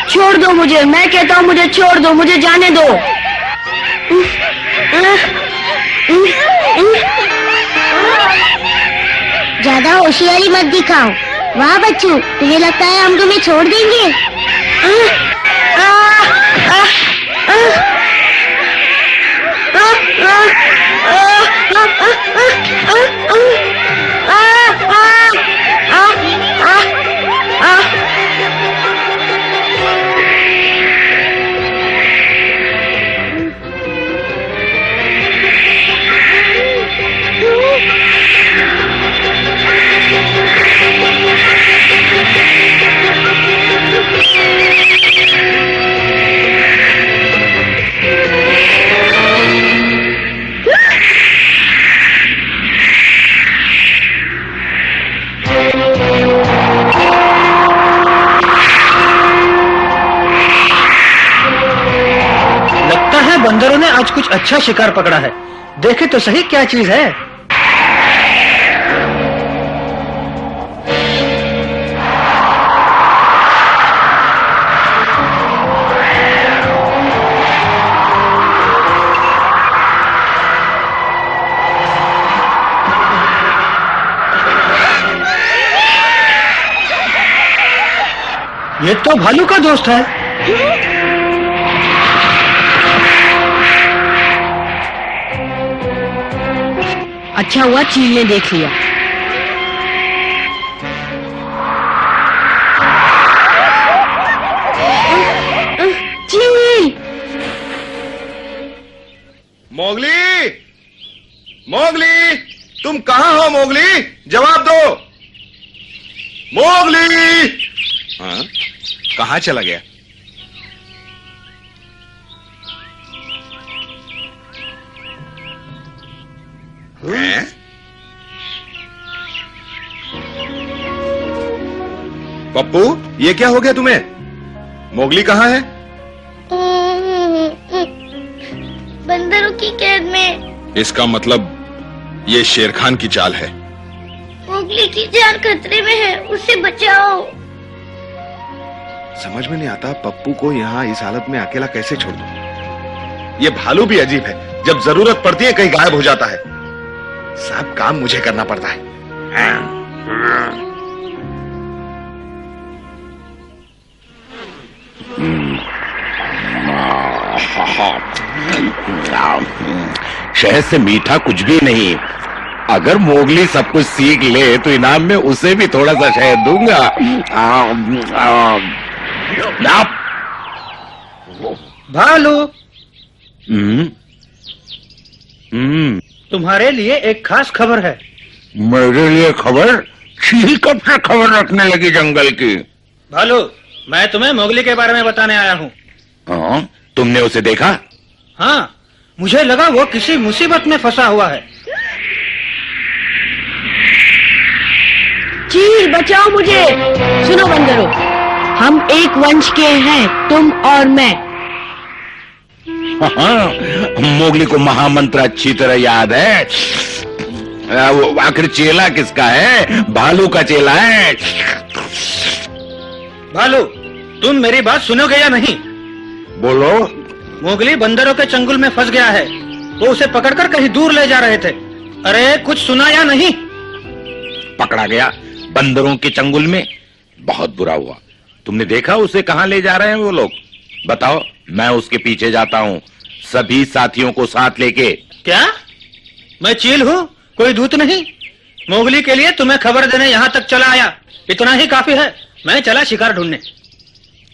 छोड़ दो मुझे, मैं कहता हूँ मुझे छोड़ दो, मुझे जाने दो। ज्यादा होशियारी मत दिखाओ। वाह बच्चू, तुम्हें लगता है हम तुम्हें छोड़ देंगे? बंदरों ने आज कुछ अच्छा शिकार पकड़ा है। देखे तो सही क्या चीज है। ये तो भालू का दोस्त है। अच्छा हुआ चील ने देख लिया। चील! मोगली, मोगली, तुम कहाँ हो मोगली? जवाब दो। मोगली! हाँ, कहाँ चला गया? हैं? पप्पू, ये क्या हो गया तुम्हें? मोगली कहाँ है? बंदरों की कैद में। इसका मतलब ये शेर खान की चाल है। मोगली की जान खतरे में है, उसे बचाओ। समझ में नहीं आता पप्पू को यहाँ इस हालत में अकेला कैसे छोड़ दूं? ये भालू भी अजीब है, जब जरूरत पड़ती है कहीं गायब हो जाता है। सब काम मुझे करना पड़ता है। शहद से मीठा कुछ भी नहीं। अगर मोगली सब कुछ सीख ले तो इनाम में उसे भी थोड़ा सा शहद दूंगा। भालू, तुम्हारे लिए एक खास खबर है। मेरे लिए खबर? चील कब से खबर रखने लगी जंगल की? भालू, मैं तुम्हें मोगली के बारे में बताने आया हूँ। हाँ, तुमने उसे देखा? हाँ, मुझे लगा वो किसी मुसीबत में फंसा हुआ है। चील बचाओ मुझे। सुनो बंदरों, हम एक वंश के हैं, तुम और मैं। हाँ, मोगली को महामंत्र अच्छी तरह याद है। वो आखिर चेला किसका है? भालू का चेला है। भालू, तुम मेरी बात सुनोगे या नहीं? बोलो। मोगली बंदरों के चंगुल में फंस गया है। वो उसे पकड़कर कहीं दूर ले जा रहे थे। अरे कुछ सुना या नहीं? पकड़ा गया बंदरों के चंगुल में? बहुत बुरा हुआ। तुमने देखा उसे कहाँ ले जा रहे हैं वो लोग? बताओ, मैं उसके पीछे जाता हूँ, सभी साथियों को साथ लेके। क्या? मैं चील हूँ, कोई दूत नहीं। मोगली के लिए तुम्हें खबर देने यहाँ तक चला आया, इतना ही काफी है। मैं चला शिकार ढूंढने।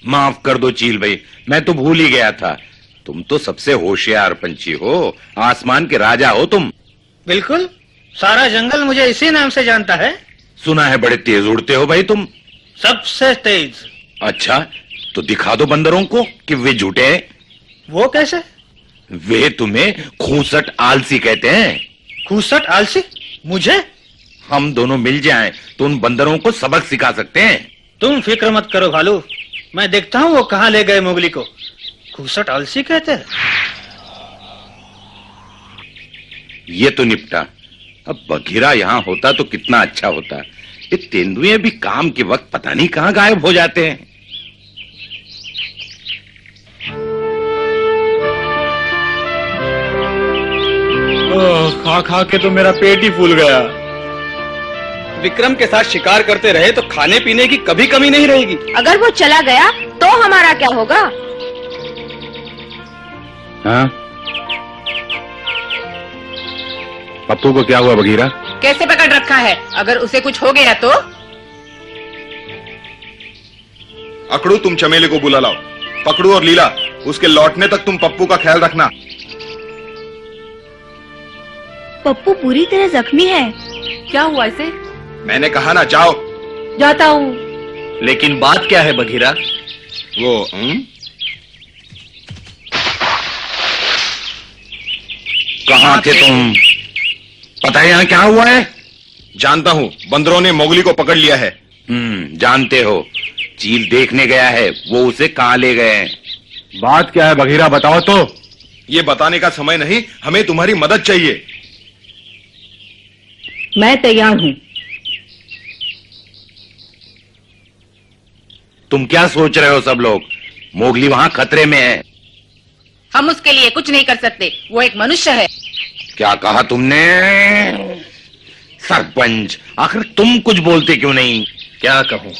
माफ कर दो चील भाई, मैं तो भूल ही गया था। तुम तो सबसे होशियार पंछी हो, आसमान के राजा हो तुम। बिल्कुल, सारा जंगल मुझे इसी नाम से जानता है। सुना है बड़े तेज उड़ते हो भाई तुम। सबसे तेज। अच्छा, तो दिखा दो बंदरों को कि वे झूठे हैं। वो कैसे? वे तुम्हें खूसट आलसी कहते हैं। खूसट आलसी? मुझे? हम दोनों मिल जाएं तो उन बंदरों को सबक सिखा सकते हैं। तुम फिक्र मत करो भालू, मैं देखता हूँ वो कहाँ ले गए मोगली को। खूसट आलसी कहते हैं? ये तो निपटा। अब बघीरा यहाँ होता तो कितना अच्छा होता। ये तेंदुए भी काम के वक्त पता नहीं कहाँ गायब हो जाते हैं। खा खा के तो मेरा पेट ही फूल गया। विक्रम के साथ शिकार करते रहे तो खाने पीने की कभी कमी नहीं रहेगी। अगर वो चला गया तो हमारा क्या होगा? हाँ? पप्पू को क्या हुआ बगीरा? कैसे पकड़ रखा है? अगर उसे कुछ हो गया तो? अकड़ू, तुम चमेली को बुला लाओ। पकड़ू और लीला, उसके लौटने तक तुम पप्पू का ख्याल रखना। पप्पू पूरी तरह जख्मी है। क्या हुआ इसे? मैंने कहा ना, जाओ। जाता हूँ। लेकिन बात क्या है बघीरा? वो कहाँ थे तुम? पता है यहाँ क्या हुआ है? जानता हूँ, बंदरों ने मोगली को पकड़ लिया है। जानते हो। चील देखने गया है, वो उसे कहाँ ले गए हैं? बात क्या है बघीरा, बताओ तो। ये बताने का समय नहीं, हमें तुम्हारी मदद चाहिए। मैं तैयार हूँ। तुम क्या सोच रहे हो सब लोग? मोगली वहाँ खतरे में है। हम उसके लिए कुछ नहीं कर सकते, वो एक मनुष्य है। क्या कहा तुमने? सरपंच, आखिर तुम कुछ बोलते क्यों नहीं? क्या कहूँ?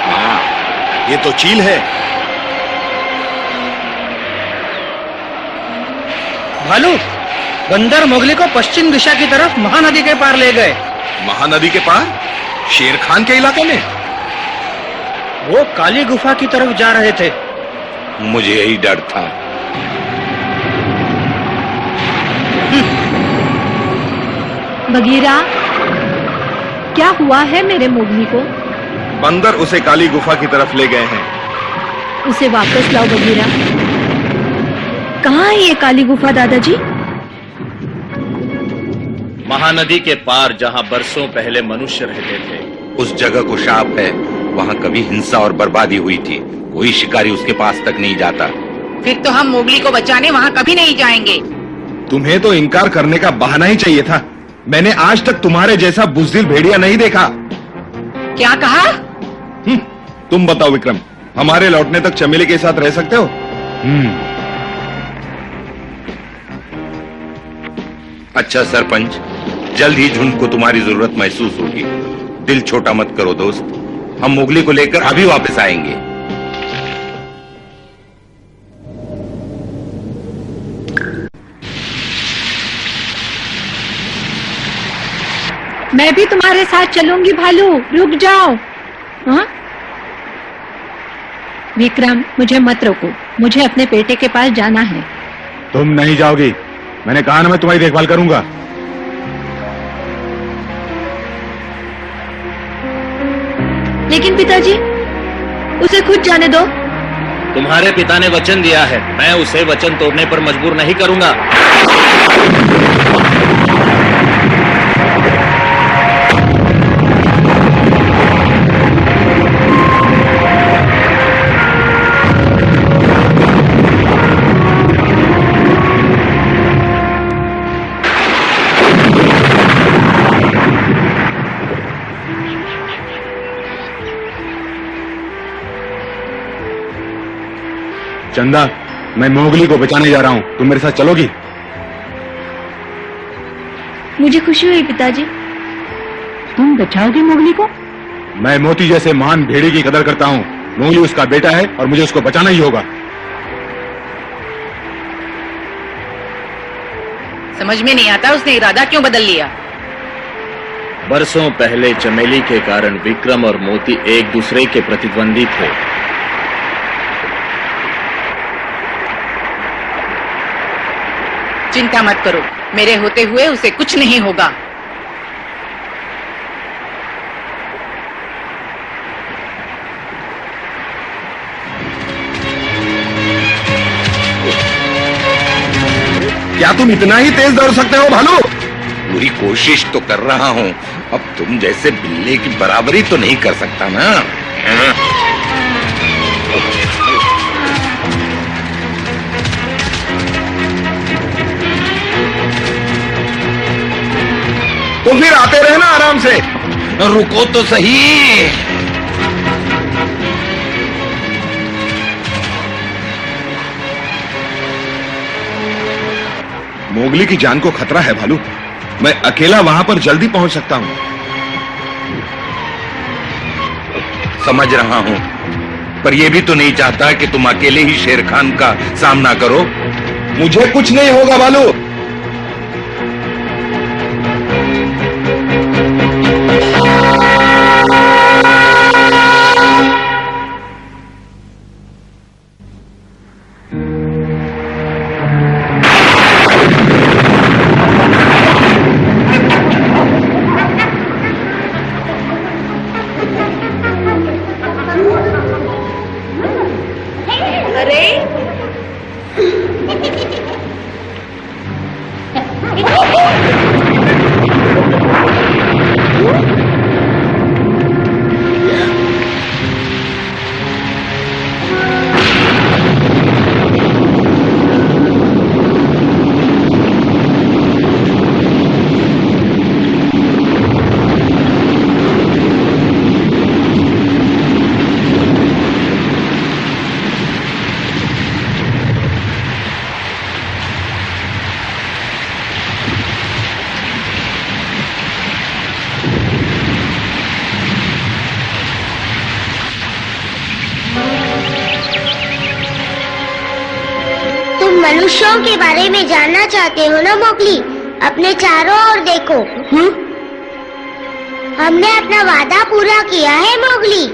हाँ? ये तो चील है। भालू, बंदर मोगली को पश्चिम दिशा की तरफ महानदी के पार ले गए। महानदी के पार? शेर खान के इलाके में? वो काली गुफा की तरफ जा रहे थे। मुझे यही डर था। बगीरा, क्या हुआ है मेरे मोगली को? बंदर उसे काली गुफा की तरफ ले गए हैं। उसे वापस लाओ बगीरा। कहाँ है ये काली गुफा दादाजी? महानदी के पार, जहाँ बरसों पहले मनुष्य रहते थे। उस जगह को शाप है, वहाँ कभी हिंसा और बर्बादी हुई थी। कोई शिकारी उसके पास तक नहीं जाता। फिर तो हम मोगली को बचाने वहाँ कभी नहीं जाएंगे। तुम्हें तो इनकार करने का बहाना ही चाहिए था। मैंने आज तक तुम्हारे जैसा बुज़दिल भेड़िया नहीं देखा। क्या कहा? तुम बताओ विक्रम, हमारे लौटने तक चमेली के साथ रह सकते हो? अच्छा सरपंच, जल्द ही झुंड को तुम्हारी जरूरत महसूस होगी। दिल छोटा मत करो दोस्त, हम मोगली को लेकर अभी वापस आएंगे। मैं भी तुम्हारे साथ चलूंगी भालू, रुक जाओ। हाँ? विक्रम, मुझे मत रोको, मुझे अपने बेटे के पास जाना है। तुम नहीं जाओगी, मैंने कहा ना मैं तुम्हारी देखभाल करूंगा। लेकिन पिताजी, उसे खुद जाने दो। तुम्हारे पिता ने वचन दिया है, मैं उसे वचन तोड़ने पर मजबूर नहीं करूंगा। चंदा, मैं मोगली को बचाने जा रहा हूँ, तुम मेरे साथ चलोगी? मुझे खुशी हुई पिताजी। तुम बचाओगे मोगली को? मैं मोती जैसे महान भेड़ी की कदर करता हूँ। मोगली उसका बेटा है और मुझे उसको बचाना ही होगा। समझ में नहीं आता उसने इरादा क्यों बदल लिया। बरसों पहले चमेली के कारण विक्रम और मोती एक दूसरे के प्रतिद्वंदी थे। चिंता मत करो, मेरे होते हुए उसे कुछ नहीं होगा। क्या तुम इतना ही तेज दौड़ सकते हो भालू? पूरी कोशिश तो कर रहा हूँ, अब तुम जैसे बिल्ली की बराबरी तो नहीं कर सकता ना। तो फिर आते रहना आराम से। रुको तो सही। मोगली की जान को खतरा है भालू। मैं अकेला वहां पर जल्दी पहुंच सकता हूं। समझ रहा हूं, पर यह भी तो नहीं चाहता कि तुम अकेले ही शेर खान का सामना करो। मुझे कुछ नहीं होगा भालू। मनुष्यों के बारे में जानना चाहते हो ना मोगली? अपने चारों ओर देखो। हमने अपना वादा पूरा किया है मोगली।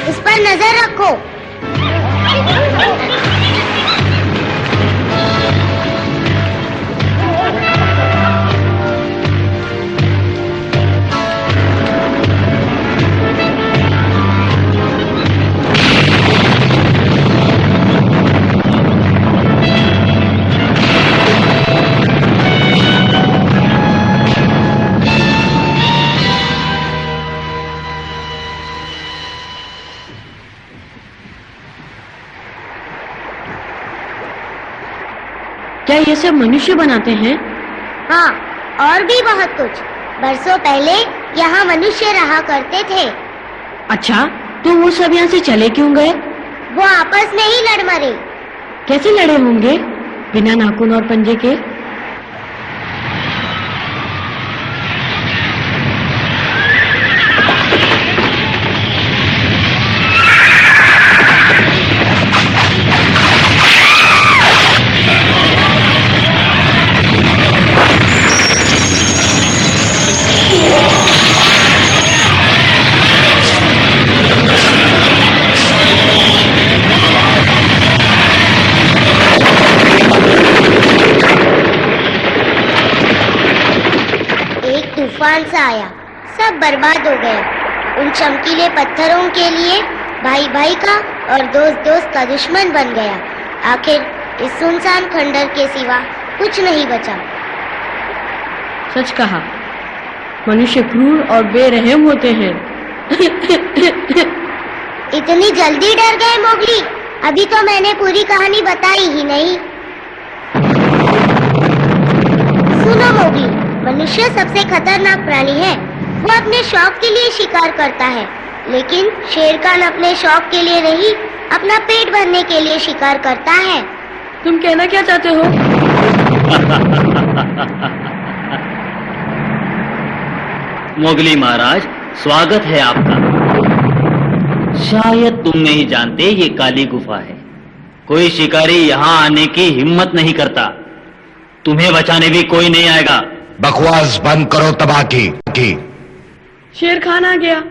इस पर नजर रखो। क्या ये सब मनुष्य बनाते हैं? हाँ, और भी बहुत कुछ। बरसों पहले यहाँ मनुष्य रहा करते थे। अच्छा, तो वो सब यहाँ से चले क्यों गए? वो आपस में ही लड़ मरे। कैसे लड़े होंगे? बिना नाखून और पंजे के? तूफान सा आया, सब बर्बाद हो गया। उन चमकीले पत्थरों के लिए भाई भाई का और दोस्त दोस्त का दुश्मन बन गया। आखिर इस सुनसान खंडर के सिवा कुछ नहीं बचा। सच कहा, मनुष्य क्रूर और बेरहम होते हैं। इतनी जल्दी डर गए मोगली? अभी तो मैंने पूरी कहानी बताई ही नहीं। सुनो मोगली, मनुष्य सबसे खतरनाक प्राणी है। वो अपने शौक के लिए शिकार करता है, लेकिन शेर खान अपने शौक के लिए नहीं, अपना पेट भरने के लिए शिकार करता है। तुम कहना क्या चाहते हो? मोगली महाराज, स्वागत है आपका। शायद तुम नहीं जानते, ये काली गुफा है। कोई शिकारी यहाँ आने की हिम्मत नहीं करता। तुम्हें बचाने भी कोई नहीं आएगा। बकवास बंद करो, तबाह की। शेर खान आ गया।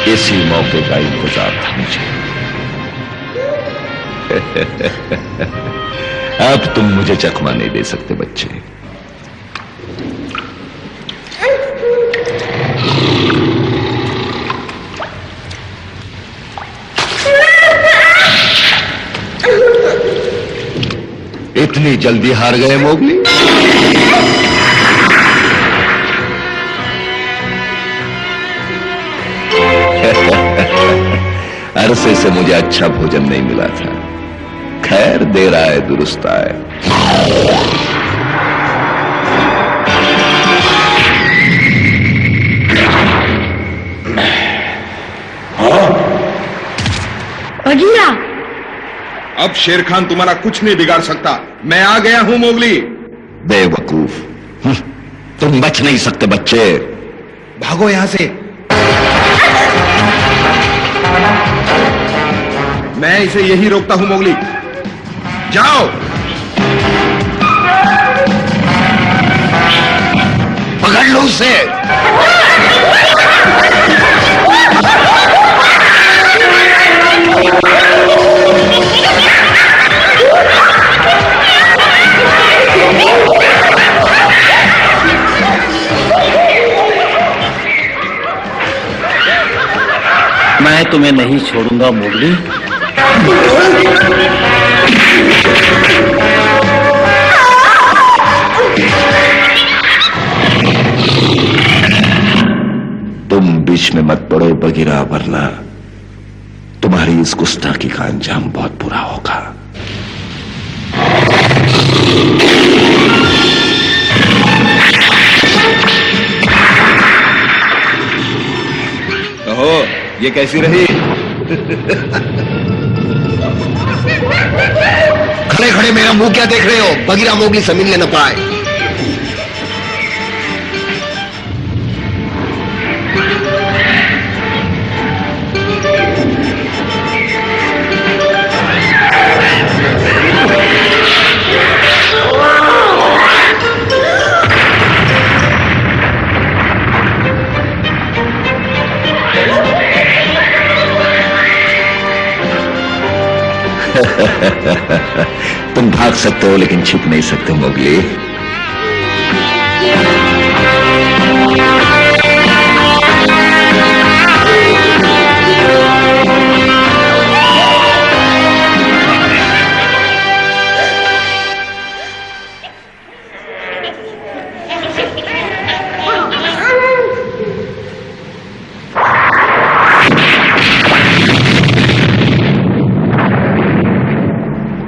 इसी मौके का इंतजार था मुझे। अब तुम मुझे चकमा नहीं दे सकते बच्चे। इतनी जल्दी हार गए मोगली? अरसे से मुझे अच्छा भोजन नहीं मिला था। खैर, देर आए दुरुस्त आए। बगीरा, अब शेर खान तुम्हारा कुछ नहीं बिगाड़ सकता। मैं आ गया हूं मोगली। बेवकूफ, तुम बच नहीं सकते बच्चे। भागो यहां से। मैं इसे यही रोकता हूं मोगली। जाओ। पकड़ लो उसे। मैं तुम्हें नहीं छोड़ूंगा मोगली। तुम बीच में मत पड़ो बगीरा, वरना तुम्हारी इस गुस्ताखी का अंजाम बहुत बुरा होगा। ओहो, ये कैसी रही? खड़े खड़े मेरा मुंह क्या देख रहे हो? बगीरा मोगली से मिलने न पाए। तुम भाग सकते हो लेकिन छिप नहीं सकते मोगली।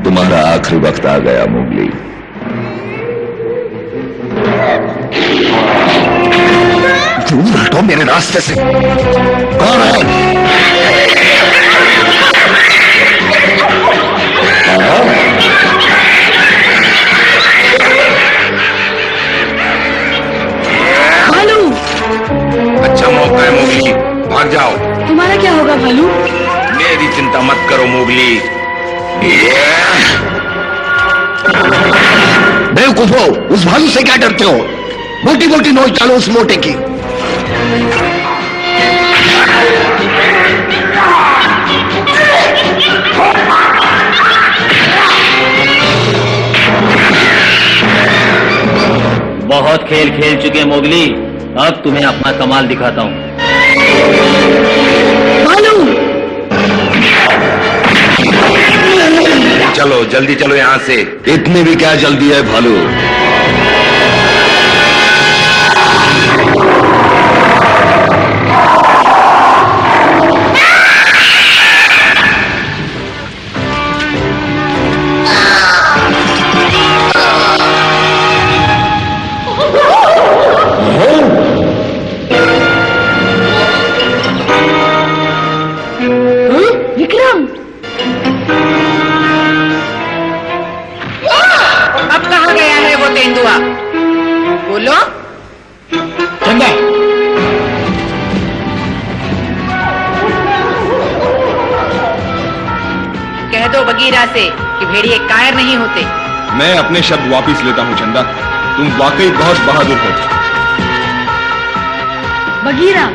तुम्हारा आखिरी वक्त आ गया मोगली। दूर हटो मेरे रास्ते से। कौन है? भालू। अच्छा मौका है मोगली, भाग जाओ। तुम्हारा क्या होगा भालू? मेरी चिंता मत करो मोगली। बेवकूफो, उस भालू से क्या डरते हो? मोटी मोटी नोच डालो उस मोटे की। बहुत खेल खेल चुके मोगली, अब तुम्हें अपना कमाल दिखाता हूं। भालू, चलो जल्दी चलो यहां से। इतनी भी क्या जल्दी है भालू? विक्रम, अब कहाँ गया है वो तेंदुआ? बोलो। चंदा, कह दो बगीरा से कि भेड़िए कायर नहीं होते। मैं अपने शब्द वापिस लेता हूं चंदा। तुम वाकई बहुत बहादुर हो। बगीरा,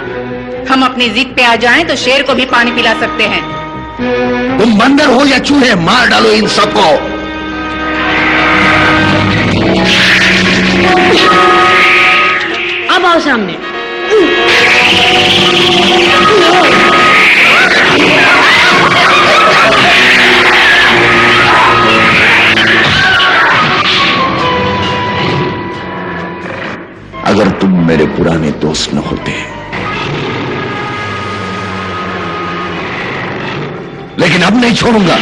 हम अपनी जिद पे आ जाएं तो शेर को भी पानी पिला सकते हैं। तुम बंदर हो या चूहे, मार डालो इन सबको। अब आओ सामने। अगर तुम मेरे पुराने दोस्त न होते। लेकिन अब नहीं छोड़ूंगा।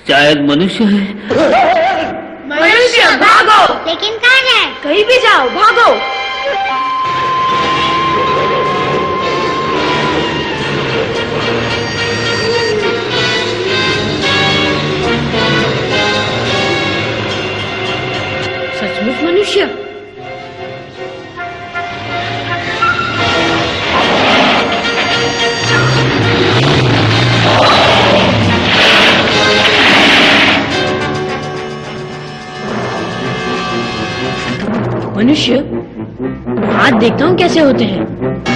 शायद मनुष्य है। मनुष्य भागो, लेकिन कौन है? कहीं भी जाओ, भागो। सचमुच मनुष्य? मनुष्य, हाथ देखता हूँ कैसे होते हैं।